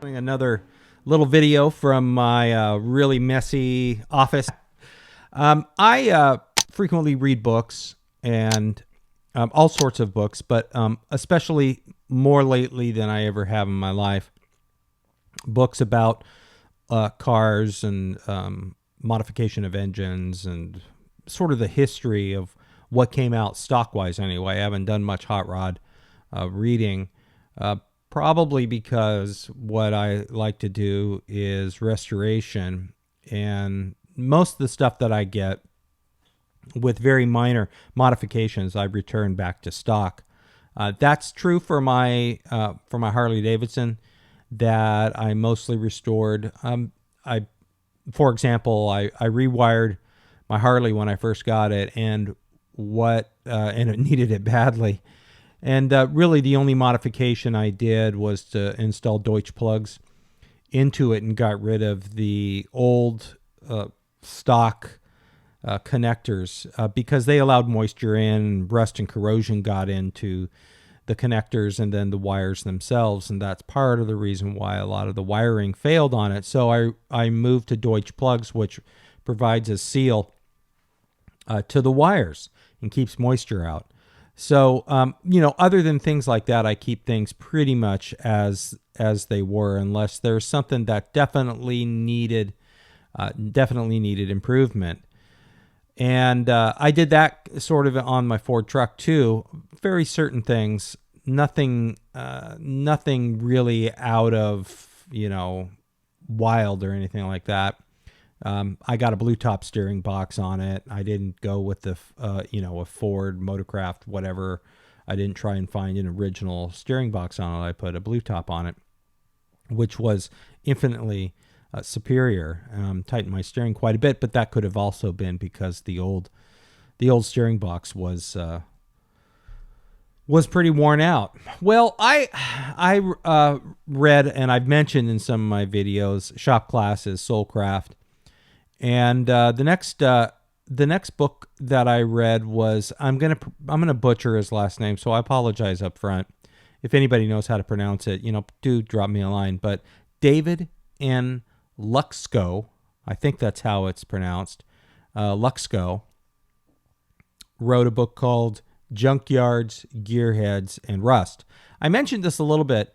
Doing another little video from my really messy office. I frequently read books and all sorts of books, but especially more lately than I ever have in my life. Books about cars and modification of engines and sort of the history of what came out stock-wise anyway. I haven't done much hot rod reading. Probably because what I like to do is restoration, and most of the stuff that I get with very minor modifications, I return back to stock. That's true for my Harley Davidson that I mostly restored. For example, I rewired my Harley when I first got it, and it needed it badly. And really the only modification I did was to install Deutsch plugs into it and got rid of the old stock connectors because they allowed moisture in, and rust and corrosion got into the connectors and then the wires themselves. And that's part of the reason why a lot of the wiring failed on it. So I moved to Deutsch plugs, which provides a seal to the wires and keeps moisture out. So, other than things like that, I keep things pretty much as they were, unless there's something that definitely needed improvement. And I did that sort of on my Ford truck too. Very certain things, nothing really out of wild or anything like that. I got a blue top steering box on it. I didn't go with the, a Ford Motorcraft, whatever. I didn't try and find an original steering box on it. I put a blue top on it, which was infinitely superior. Tightened my steering quite a bit, but that could have also been because the old steering box was pretty worn out. Well, I read, and I've mentioned in some of my videos, shop classes, Soulcraft. And the next book that I read was, I'm gonna butcher his last name, so I apologize up front. If anybody knows how to pronounce it, do drop me a line. But David N. Luxco, I think that's how it's pronounced, Luxco, wrote a book called Junkyards, Gearheads, and Rust. I mentioned this a little bit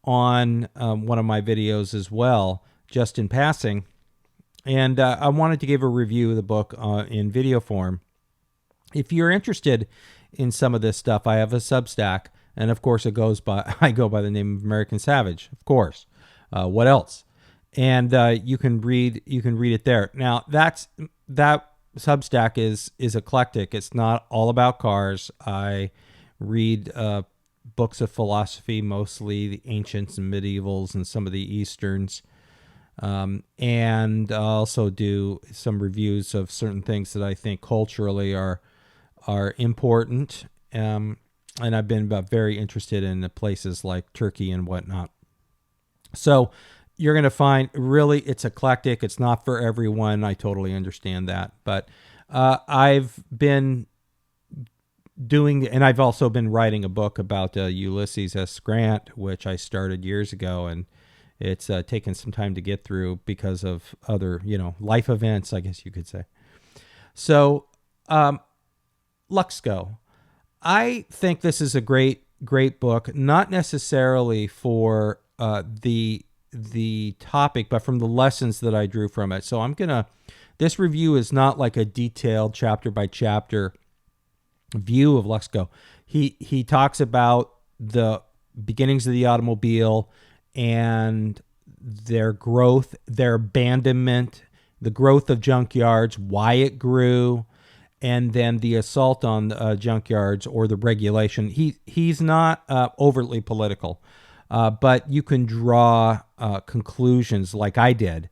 on one of my videos as well, just in passing. And I wanted to give a review of the book in video form. If you're interested in some of this stuff, I have a Substack, and of course I go by the name of American Savage, of course. What else? And you can read it there. Now that Substack is eclectic. It's not all about cars. I read books of philosophy, mostly the ancients and medievals and some of the Easterns. And also do some reviews of certain things that I think culturally are important. And I've been very interested in the places like Turkey and whatnot. So you're going to find really it's eclectic. It's not for everyone. I totally understand that. But I've been doing, and I've also been writing a book about Ulysses S. Grant, which I started years ago, and it's taken some time to get through because of other, life events, I guess you could say. So, Luxco, I think this is a great book, not necessarily for the topic, but from the lessons that I drew from it. So this review is not like a detailed chapter by chapter view of Luxco. He talks about the beginnings of the automobile and their growth, their abandonment, the growth of junkyards, why it grew, and then the assault on junkyards or the regulation. He's not overtly political, but you can draw conclusions like I did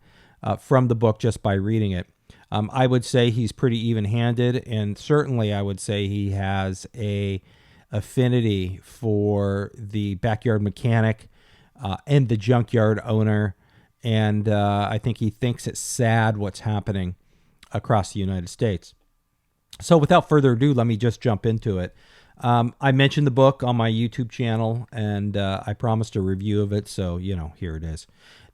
from the book just by reading it. I would say he's pretty even-handed, and certainly I would say he has a affinity for the backyard mechanic and the junkyard owner, and I think he thinks it's sad what's happening across the United States. So without further ado, let me just jump into it. I mentioned the book on my YouTube channel, and I promised a review of it, so, here it is.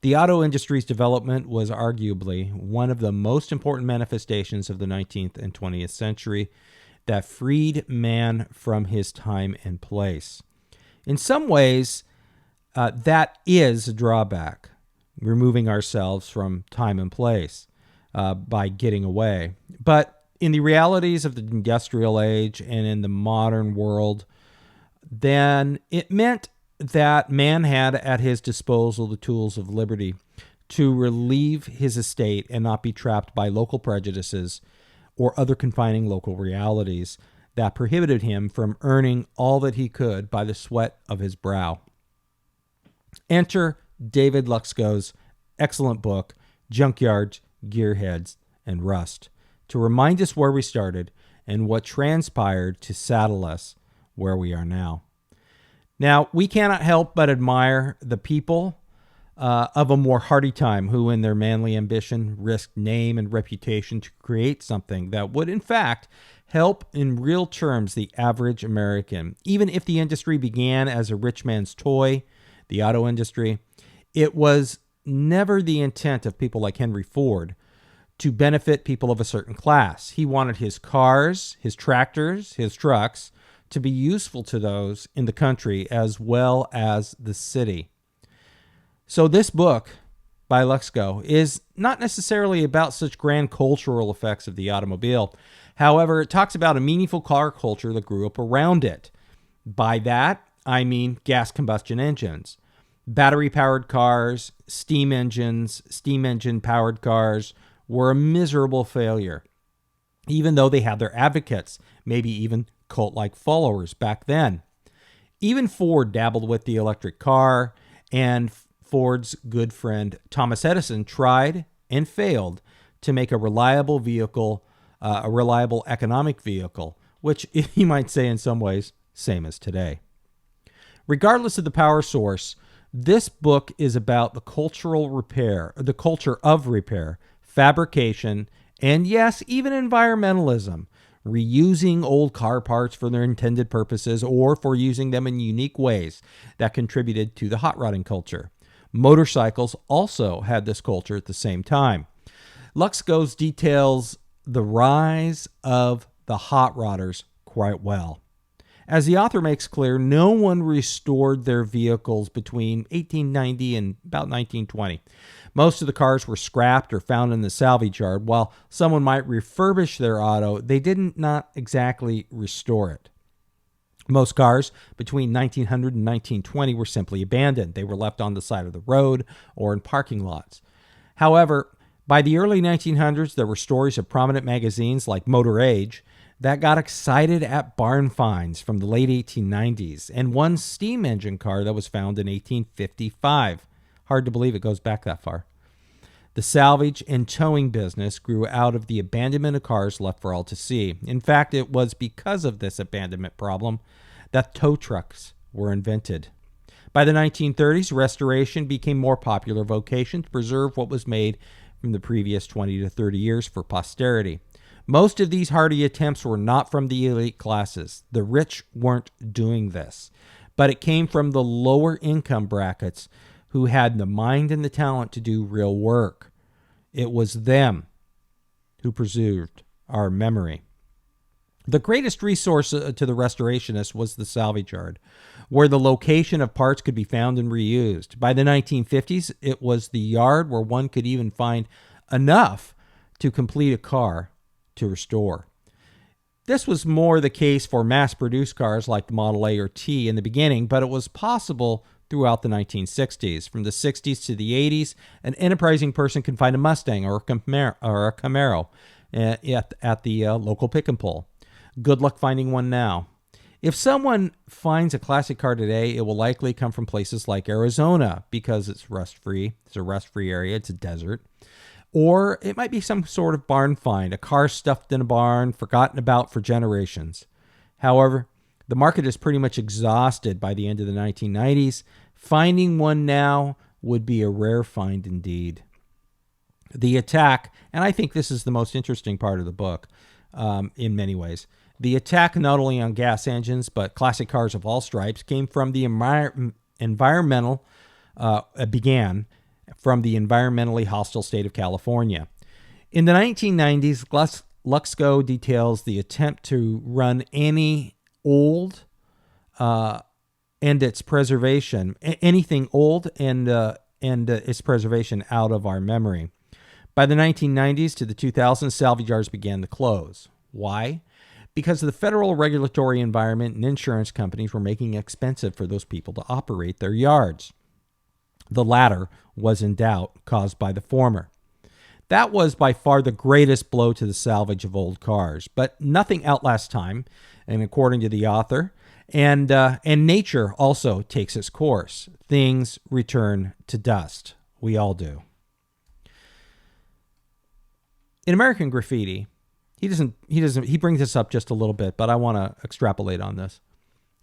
The auto industry's development was arguably one of the most important manifestations of the 19th and 20th century that freed man from his time and place. In some ways, that is a drawback, removing ourselves from time and place by getting away. But in the realities of the industrial age and in the modern world, then it meant that man had at his disposal the tools of liberty to relieve his estate and not be trapped by local prejudices or other confining local realities that prohibited him from earning all that he could by the sweat of his brow. Enter David Luxco's excellent book, Junkyards, Gearheads, and Rust, to remind us where we started and what transpired to saddle us where we are now. Now, we cannot help but admire the people of a more hardy time who, in their manly ambition, risked name and reputation to create something that would, in fact, help in real terms the average American. Even if the industry began as a rich man's toy, the auto industry, it was never the intent of people like Henry Ford to benefit people of a certain class. He wanted his cars, his tractors, his trucks to be useful to those in the country as well as the city. So this book by Luxco is not necessarily about such grand cultural effects of the automobile. However, it talks about a meaningful car culture that grew up around it. By that, I mean gas combustion engines, battery-powered cars, steam engines, steam engine-powered cars were a miserable failure, even though they had their advocates, maybe even cult-like followers back then. Even Ford dabbled with the electric car, and Ford's good friend Thomas Edison tried and failed to make a reliable vehicle, a reliable economic vehicle, which you might say in some ways, same as today. Regardless of the power source, this book is about the culture of repair, fabrication, and yes, even environmentalism, reusing old car parts for their intended purposes or for using them in unique ways that contributed to the hot rodding culture. Motorcycles also had this culture at the same time. Luxco details the rise of the hot rodders quite well. As the author makes clear, no one restored their vehicles between 1890 and about 1920. Most of the cars were scrapped or found in the salvage yard. While someone might refurbish their auto, they did not exactly restore it. Most cars between 1900 and 1920 were simply abandoned. They were left on the side of the road or in parking lots. However, by the early 1900s, there were stories of prominent magazines like Motor Age that got excited at barn finds from the late 1890s and one steam engine car that was found in 1855. Hard to believe it goes back that far. The salvage and towing business grew out of the abandonment of cars left for all to see. In fact, it was because of this abandonment problem that tow trucks were invented. By the 1930s, restoration became a more popular vocation to preserve what was made from the previous 20 to 30 years for posterity. Most of these hardy attempts were not from the elite classes. The rich weren't doing this, but it came from the lower income brackets who had the mind and the talent to do real work. It was them who preserved our memory. The greatest resource to the restorationists was the salvage yard, where the location of parts could be found and reused. By the 1950s, it was the yard where one could even find enough to complete a car to restore. This was more the case for mass-produced cars like the Model A or T in the beginning, but it was possible throughout the 1960s. From the 60s to the 80s, an enterprising person can find a Mustang or a Camaro at the local pick and pull. Good luck finding one now. If someone finds a classic car today, it will likely come from places like Arizona because it's rust-free. It's a rust-free area. It's a desert. Or it might be some sort of barn find, a car stuffed in a barn, forgotten about for generations. However, the market is pretty much exhausted by the end of the 1990s. Finding one now would be a rare find indeed. The attack, and I think this is the most interesting part of the book in many ways, The attack not only on gas engines, but classic cars of all stripes began from the environmentally hostile state of California. In the 1990s, Luxco details the attempt to run any old and its preservation, anything old and its preservation out of our memory. By the 1990s to the 2000s, salvage yards began to close. Why? Because the federal regulatory environment and insurance companies were making it expensive for those people to operate their yards. The latter was in doubt, caused by the former. That was by far the greatest blow to the salvage of old cars, but nothing outlasts time, and according to the author, and nature also takes its course. Things return to dust. We all do. In American Graffiti, he brings this up just a little bit, but I want to extrapolate on this.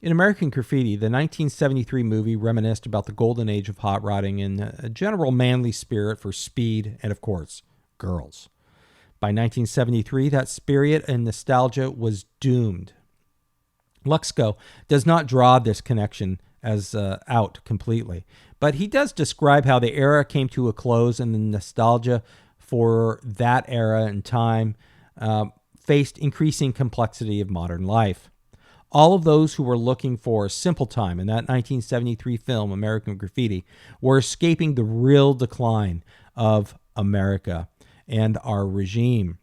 In American Graffiti, the 1973 movie reminisced about the golden age of hot rodding and a general manly spirit for speed and, of course, girls. By 1973, that spirit and nostalgia was doomed. Luxco does not draw this connection as out completely, but he does describe how the era came to a close and the nostalgia for that era and time faced increasing complexity of modern life. All of those who were looking for a simple time in that 1973 film, American Graffiti, were escaping the real decline of America and our regime.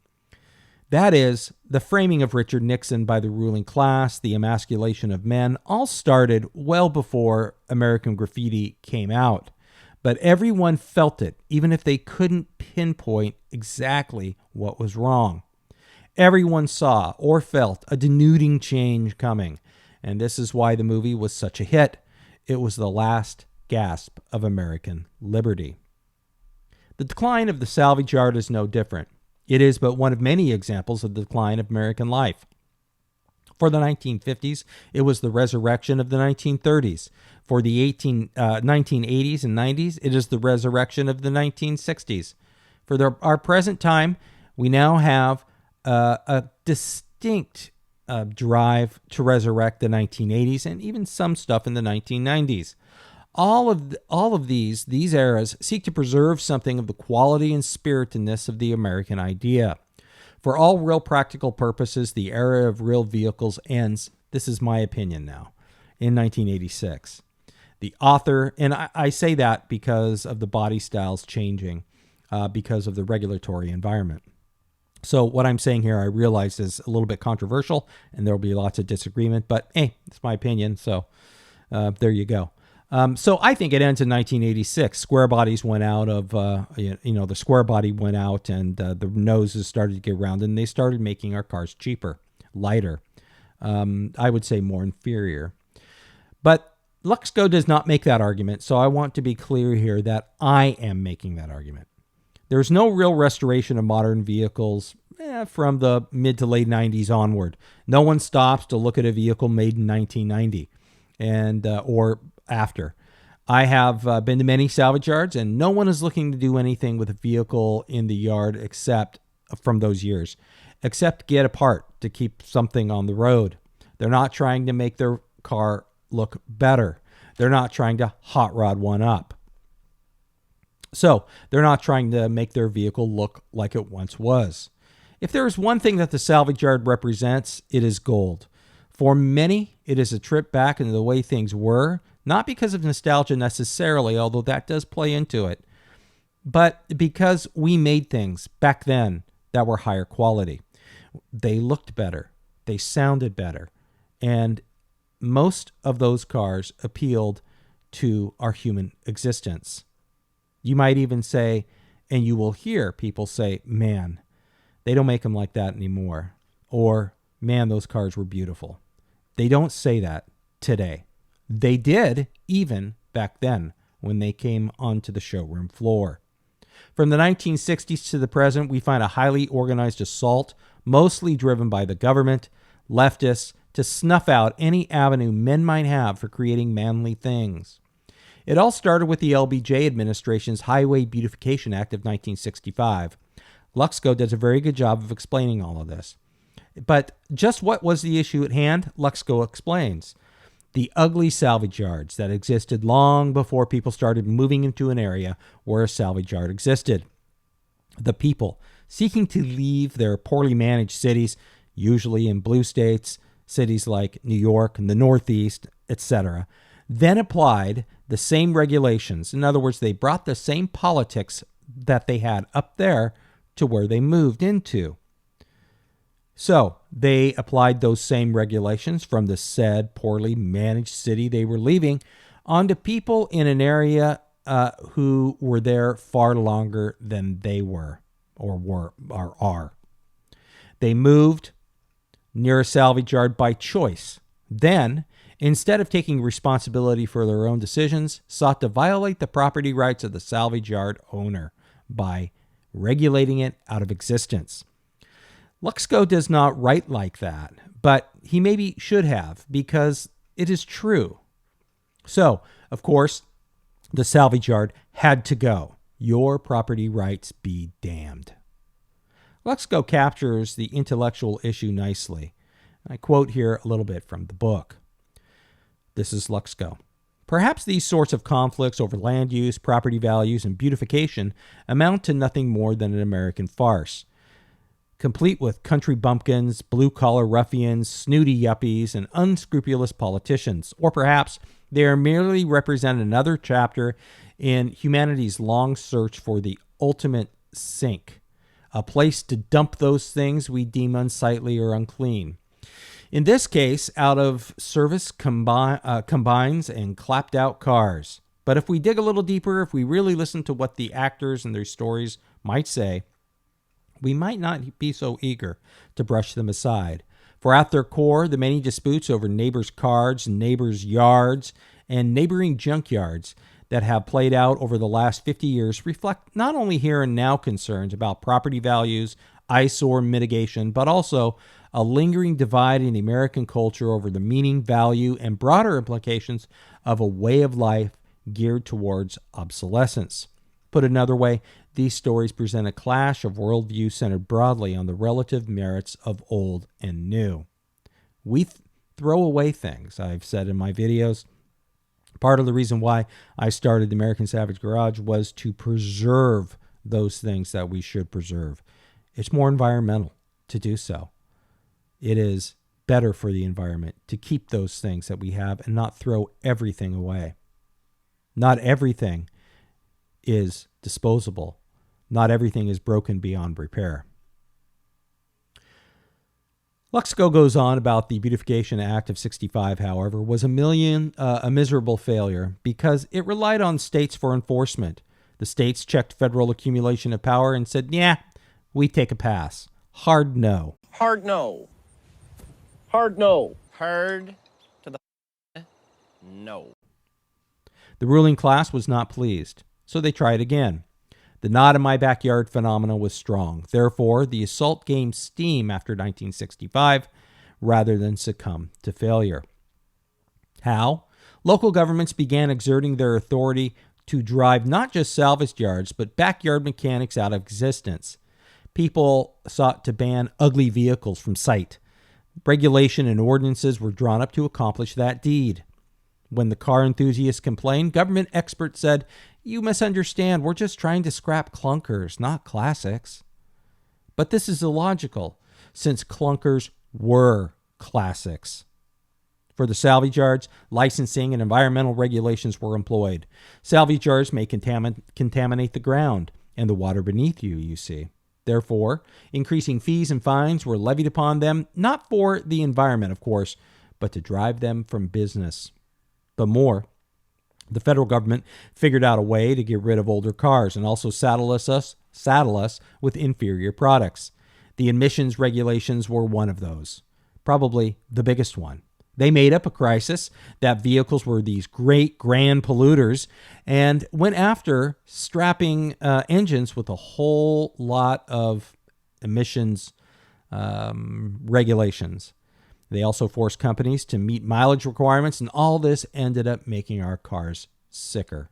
That is, the framing of Richard Nixon by the ruling class, the emasculation of men, all started well before American Graffiti came out. But everyone felt it, even if they couldn't pinpoint exactly what was wrong. Everyone saw or felt a denuding change coming, and this is why the movie was such a hit. It was the last gasp of American liberty. The decline of the salvage yard is no different. It is but one of many examples of the decline of American life. For the 1950s, it was the resurrection of the 1930s. For the 1980s and 90s, it is the resurrection of the 1960s. For our present time, we now have a distinct drive to resurrect the 1980s and even some stuff in the 1990s. All of these eras seek to preserve something of the quality and spiritedness of the American idea. For all real practical purposes, the era of real vehicles ends, this is my opinion now, in 1986. The author, and I say that because of the body styles changing, because of the regulatory environment. So what I'm saying here, I realize is a little bit controversial, and there will be lots of disagreement, but hey, it's my opinion, so there you go. So I think it ends in 1986. Square bodies went out of, the square body went out, and the noses started to get round, and they started making our cars cheaper, lighter. I would say more inferior. But Luxco does not make that argument, so I want to be clear here that I am making that argument. There's no real restoration of modern vehicles from the mid to late 90s onward. No one stops to look at a vehicle made in 1990 and or after. I have been to many salvage yards, and no one is looking to do anything with a vehicle in the yard except from those years, except get a part to keep something on the road. They're not trying to make their car look better. They're not trying to hot rod one up. So they're not trying to make their vehicle look like it once was. If there is one thing that the salvage yard represents, it is gold. For many, it is a trip back into the way things were, not because of nostalgia necessarily, although that does play into it, but because we made things back then that were higher quality. They looked better. They sounded better. And most of those cars appealed to our human existence. You might even say, and you will hear people say, man, they don't make them like that anymore. Or, man, those cars were beautiful. They don't say that today. They did even back then when they came onto the showroom floor. From the 1960s to the present, we find a highly organized assault, mostly driven by the government, leftists, to snuff out any avenue men might have for creating manly things. It all started with the LBJ administration's Highway Beautification Act of 1965. Luxco does a very good job of explaining all of this. But just what was the issue at hand? Luxco explains. The ugly salvage yards that existed long before people started moving into an area where a salvage yard existed. The people seeking to leave their poorly managed cities, usually in blue states, cities like New York and the Northeast, etc., then applied the same regulations. In other words, they brought the same politics that they had up there to where they moved into. So they applied those same regulations from the said poorly managed city they were leaving onto people in an area who were there far longer than they were or are. They moved near a salvage yard by choice. Then, instead of taking responsibility for their own decisions, sought to violate the property rights of the salvage yard owner by regulating it out of existence. Luxco does not write like that, but he maybe should have, because it is true. So, of course, the salvage yard had to go. Your property rights be damned. Luxco captures the intellectual issue nicely. I quote here a little bit from the book. This is Luxco. Perhaps these sorts of conflicts over land use, property values, and beautification amount to nothing more than an American farce, complete with country bumpkins, blue-collar ruffians, snooty yuppies, and unscrupulous politicians. Or perhaps they are merely represent another chapter in humanity's long search for the ultimate sink, a place to dump those things we deem unsightly or unclean. In this case, out of service combines and clapped out cars. But if we dig a little deeper, if we really listen to what the actors and their stories might say, we might not be so eager to brush them aside. For at their core, the many disputes over neighbors' cards, neighbors' yards, and neighboring junkyards that have played out over the last 50 years reflect not only here and now concerns about property values, eyesore mitigation, but also a lingering divide in the American culture over the meaning, value, and broader implications of a way of life geared towards obsolescence. Put another way, these stories present a clash of worldview centered broadly on the relative merits of old and new. We throw away things, I've said in my videos. Part of the reason why I started the American Savage Garage was to preserve those things that we should preserve. It's more environmental to do so. It is better for the environment to keep those things that we have and not throw everything away. Not everything is disposable. Not everything is broken beyond repair. Luxco goes on about the Beautification Act of 65, however, was a miserable failure because it relied on states for enforcement. The states checked federal accumulation of power and said, yeah, we take a pass. Hard no. Hard no. Hard no. Hard to the no. The ruling class was not pleased, so they tried again. The not in my backyard phenomena was strong. Therefore, the assault gained steam after 1965 rather than succumb to failure. How? Local governments began exerting their authority to drive not just salvage yards, but backyard mechanics out of existence. People sought to ban ugly vehicles from sight. Regulation and ordinances were drawn up to accomplish that deed. When the car enthusiasts complained, government experts said, you misunderstand, we're just trying to scrap clunkers, not classics. But this is illogical, since clunkers were classics. For the salvage yards, licensing and environmental regulations were employed. Salvage yards may contaminate the ground and the water beneath you see. Therefore, increasing fees and fines were levied upon them, not for the environment, of course, but to drive them from business. But more, the federal government figured out a way to get rid of older cars and also saddle us with inferior products. The emissions regulations were one of those, probably the biggest one. They made up a crisis that vehicles were these great grand polluters and went after strapping engines with a whole lot of emissions regulations. They also forced companies to meet mileage requirements, and all this ended up making our cars sicker.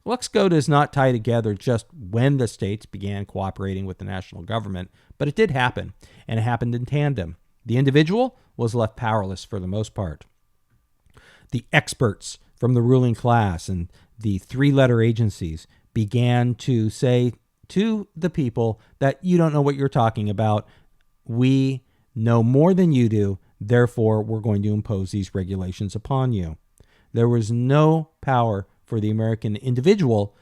Luxco does not tie together just when the states began cooperating with the national government, but it did happen, and it happened in tandem. The individual was left powerless for the most part. The experts from the ruling class and the three-letter agencies began to say to the people that you don't know what you're talking about. We know more than you do. Therefore, we're going to impose these regulations upon you. There was no power for the American individual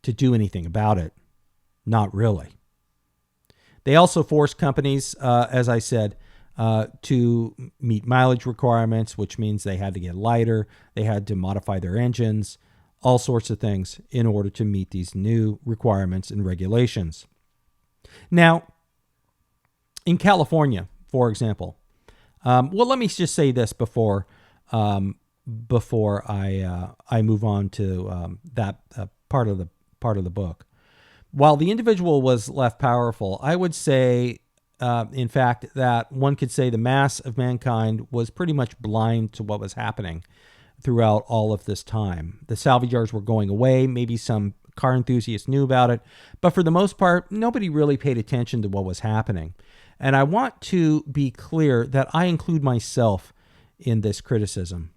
to do anything about it. Not really. They also forced companies, as I said, to meet mileage requirements, which means they had to get lighter, they had to modify their engines, all sorts of things in order to meet these new requirements and regulations. Now, in California, for example, let me just say this before I move on to that part of the book. While the individual was left powerful, I would say, in fact, that one could say the mass of mankind was pretty much blind to what was happening throughout all of this time. The salvage yards were going away. Maybe some car enthusiasts knew about it, but for the most part, nobody really paid attention to what was happening. And I want to be clear that I include myself in this criticism.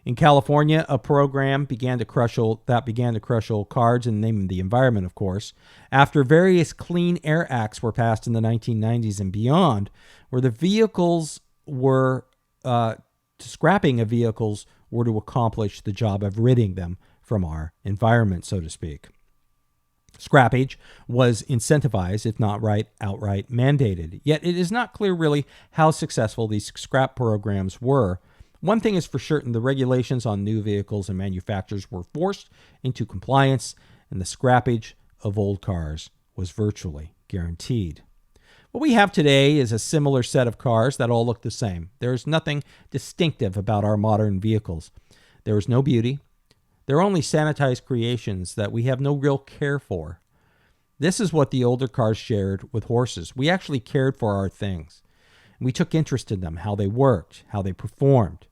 In California, a program began to crush old cars in the name of the environment, of course, after various Clean Air Acts were passed in the 1990s and beyond, where the vehicles were, scrapping of vehicles were to accomplish the job of ridding them from our environment, so to speak. Scrappage was incentivized, if not outright mandated. Yet it is not clear really how successful these scrap programs were. One thing is for certain, the regulations on new vehicles and manufacturers were forced into compliance, and the scrappage of old cars was virtually guaranteed. What we have today is a similar set of cars that all look the same. There is nothing distinctive about our modern vehicles. There is no beauty. They're only sanitized creations that we have no real care for. This is what the older cars shared with horses. We actually cared for our things. We took interest in them, how they worked, how they performed.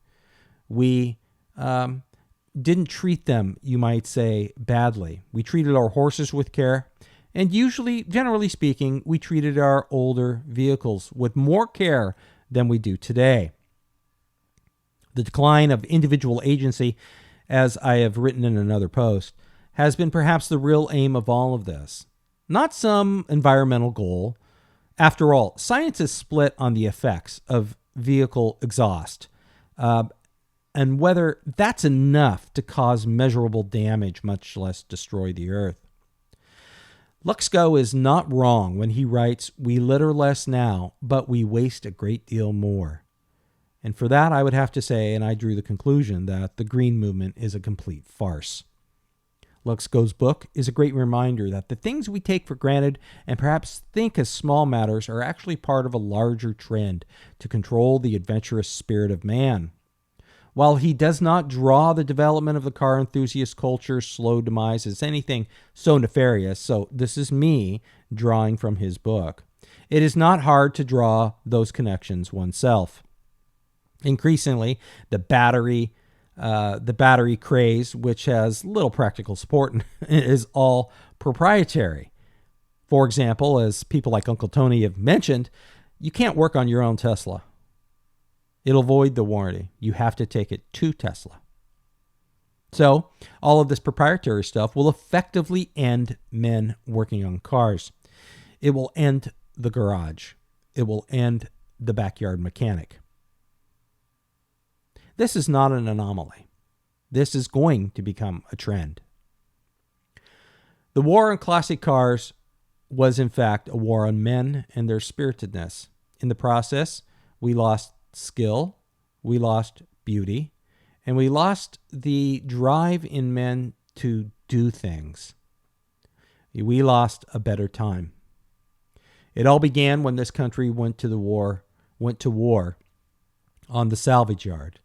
We didn't treat them, you might say, badly. We treated our horses with care. And usually, generally speaking, we treated our older vehicles with more care than we do today. The decline of individual agency, as I have written in another post, has been perhaps the real aim of all of this. Not some environmental goal. After all, science is split on the effects of vehicle exhaust, and whether that's enough to cause measurable damage, much less destroy the earth. Luxco is not wrong when he writes, "We litter less now, but we waste a great deal more." And for that, I would have to say, and I drew the conclusion, that the green movement is a complete farce. Luxco's book is a great reminder that the things we take for granted and perhaps think as small matters are actually part of a larger trend to control the adventurous spirit of man. While he does not draw the development of the car enthusiast culture's slow demise as anything so nefarious, so this is me drawing from his book, it is not hard to draw those connections oneself. Increasingly, the battery craze, which has little practical support, is all proprietary. For example, as people like Uncle Tony have mentioned, you can't work on your own Tesla. It'll void the warranty. You have to take it to Tesla. So all of this proprietary stuff will effectively end men working on cars. It will end the garage. It will end the backyard mechanic. This is not an anomaly. This is going to become a trend. The war on classic cars was, in fact, a war on men and their spiritedness. In the process, we lost skill, we lost beauty, and we lost the drive in men to do things. We lost a better time. It all began when this country went to war on the salvage yard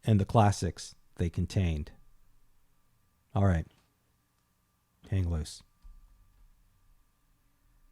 and the classics they contained. All right. Hang loose.